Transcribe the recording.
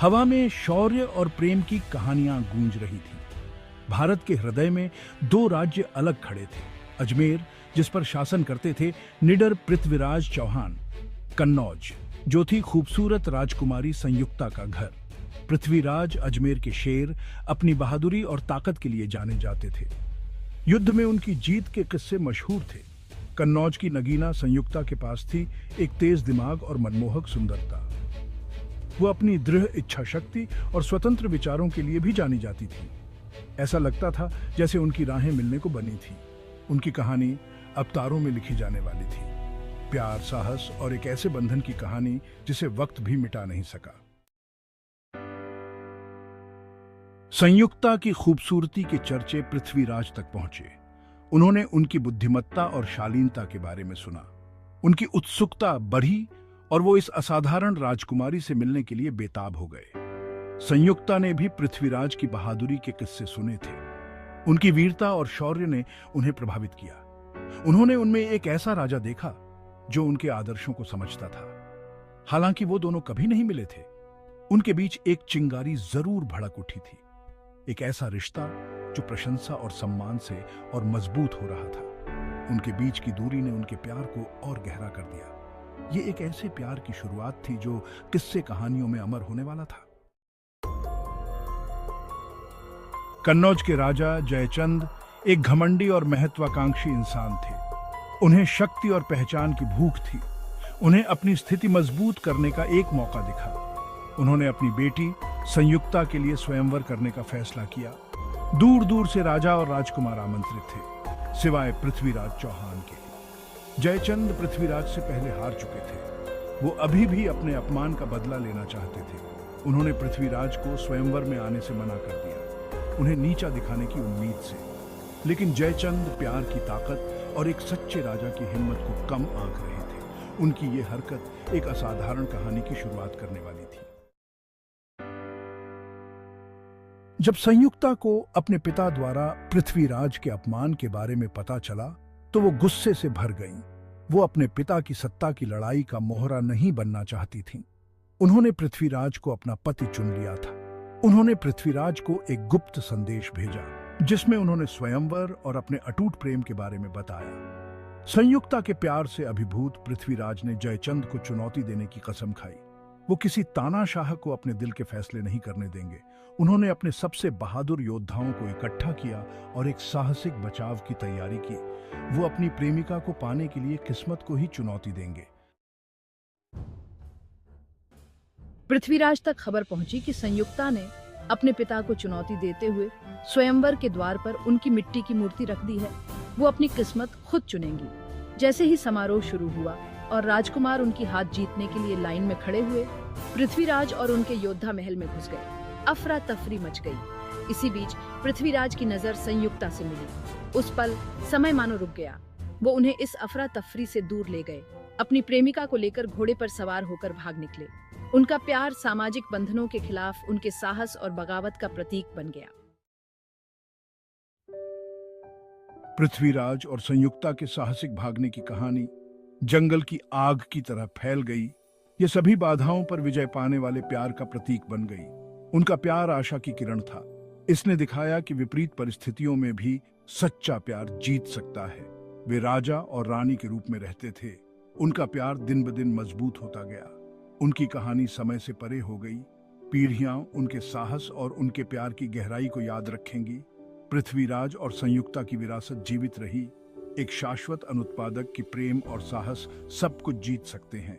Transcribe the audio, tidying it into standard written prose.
हवा में शौर्य और प्रेम की कहानियां गूंज रही थी। भारत के हृदय में दो राज्य अलग खड़े थे। अजमेर, जिस पर शासन करते थे निडर पृथ्वीराज चौहान, कन्नौज, जो थी खूबसूरत राजकुमारी संयुक्ता का घर। पृथ्वीराज अजमेर के शेर अपनी बहादुरी और ताकत के लिए जाने जाते थे। युद्ध में उनकी जीत के किस्से मशहूर थे। कन्नौज की नगीना संयुक्ता के पास थी एक तेज दिमाग और मनमोहक सुंदरता। वो अपनी दृढ़ इच्छा शक्ति और स्वतंत्र विचारों के लिए भी जानी जाती थी। ऐसा लगता था जैसे उनकी राहें मिलने को बनी थी। उनकी कहानी अवतारों में लिखी जाने वाली थी। प्यार, साहस और एक ऐसे बंधन की कहानी जिसे वक्त भी मिटा नहीं सका। संयुक्ता की खूबसूरती के चर्चे पृथ्वीराज तक पहुंचे। उन्होंने उनकी बुद्धिमत्ता और शालीनता के बारे में सुना। उनकी उत्सुकता बढ़ी और वो इस असाधारण राजकुमारी से मिलने के लिए बेताब हो गए। संयुक्ता ने भी पृथ्वीराज की बहादुरी के किस्से सुने थे। उनकी वीरता और शौर्य ने उन्हें प्रभावित किया। उन्होंने उनमें एक ऐसा राजा देखा जो उनके आदर्शों को समझता था। हालांकि वो दोनों कभी नहीं मिले थे, उनके बीच एक चिंगारी जरूर भड़क उठी थी। एक ऐसा रिश्ता जो प्रशंसा और सम्मान से और मजबूत हो रहा था। उनके बीच की दूरी ने उनके प्यार को और गहरा कर दिया। ये एक ऐसे प्यार की शुरुआत थी जो किस्से कहानियों में अमर होने वाला था। कन्नौज के राजा जयचंद एक घमंडी और महत्वाकांक्षी इंसान थे। उन्हें शक्ति और पहचान की भूख थी। उन्हें अपनी स्थिति मजबूत करने का एक मौका दिखा। उन्होंने अपनी बेटी संयुक्ता के लिए स्वयंवर करने का फैसला किया। दूर दूर से राजा और राजकुमार आमंत्रित थे, सिवाय पृथ्वीराज चौहान के। जयचंद पृथ्वीराज से पहले हार चुके थे। वो अभी भी अपने अपमान का बदला लेना चाहते थे। उन्होंने पृथ्वीराज को स्वयंवर में आने से मना कर दिया, उन्हें नीचा दिखाने की उम्मीद से। लेकिन जयचंद प्यार की ताकत और एक सच्चे राजा की हिम्मत को कम आंक रहे थे। उनकी ये हरकत एक असाधारण कहानी की शुरुआत करने वाली थी। जब संयुक्ता को अपने पिता द्वारा पृथ्वीराज के अपमान के बारे में पता चला तो वो गुस्से से भर गईं। वो अपने पिता की सत्ता की लड़ाई का मोहरा नहीं बनना चाहती थीं। उन्होंने पृथ्वीराज को अपना पति चुन लिया था। उन्होंने पृथ्वीराज को एक गुप्त संदेश भेजा जिसमें उन्होंने स्वयंवर और अपने अटूट प्रेम के बारे में बताया। संयुक्ता के प्यार से अभिभूत पृथ्वीराज ने जयचंद को चुनौती देने की कसम खाई। वो किसी तानाशाह को अपने दिल के फैसले नहीं करने देंगे। उन्होंने अपने सबसे बहादुर योद्धाओं को इकट्ठा किया और एक साहसिक बचाव की तैयारी की। वो अपनी प्रेमिका को पाने के लिए किस्मत को ही चुनौती देंगे। पृथ्वीराज तक खबर पहुंची कि संयुक्ता ने अपने पिता को चुनौती देते हुए स्वयंवर के द्वार पर उनकी मिट्टी की मूर्ति रख दी है। वो अपनी किस्मत खुद चुनेंगी। जैसे ही समारोह शुरू हुआ और राजकुमार उनकी हाथ जीतने के लिए लाइन में खड़े हुए, पृथ्वीराज और उनके योद्धा महल में घुस गए। अफरा तफरी मच गई। इसी बीच पृथ्वीराज की नजर संयुक्ता से मिली। उस पल समय मानो रुक गया। वो उन्हें इस अफरा तफरी से दूर ले गए। अपनी प्रेमिका को लेकर घोड़े पर सवार होकर भाग निकले। उनका प्यार सामाजिक बंधनों के खिलाफ उनके साहस और बगावत का प्रतीक बन गया। पृथ्वीराज और संयुक्ता के साहसिक भागने की कहानी जंगल की आग की तरह फैल गई। ये सभी बाधाओं पर विजय पाने वाले प्यार का प्रतीक बन गई। उनका प्यार आशा की किरण था। इसने दिखाया कि विपरीत परिस्थितियों में भी सच्चा प्यार जीत सकता है। वे राजा और रानी के रूप में रहते थे। उनका प्यार दिन ब दिन मजबूत होता गया। उनकी कहानी समय से परे हो गई। पीढ़ियां उनके साहस और उनके प्यार की गहराई को याद रखेंगी। पृथ्वीराज और संयुक्ता की विरासत जीवित रही। एक शाश्वत अनुत्पादक की प्रेम और साहस सब कुछ जीत सकते हैं।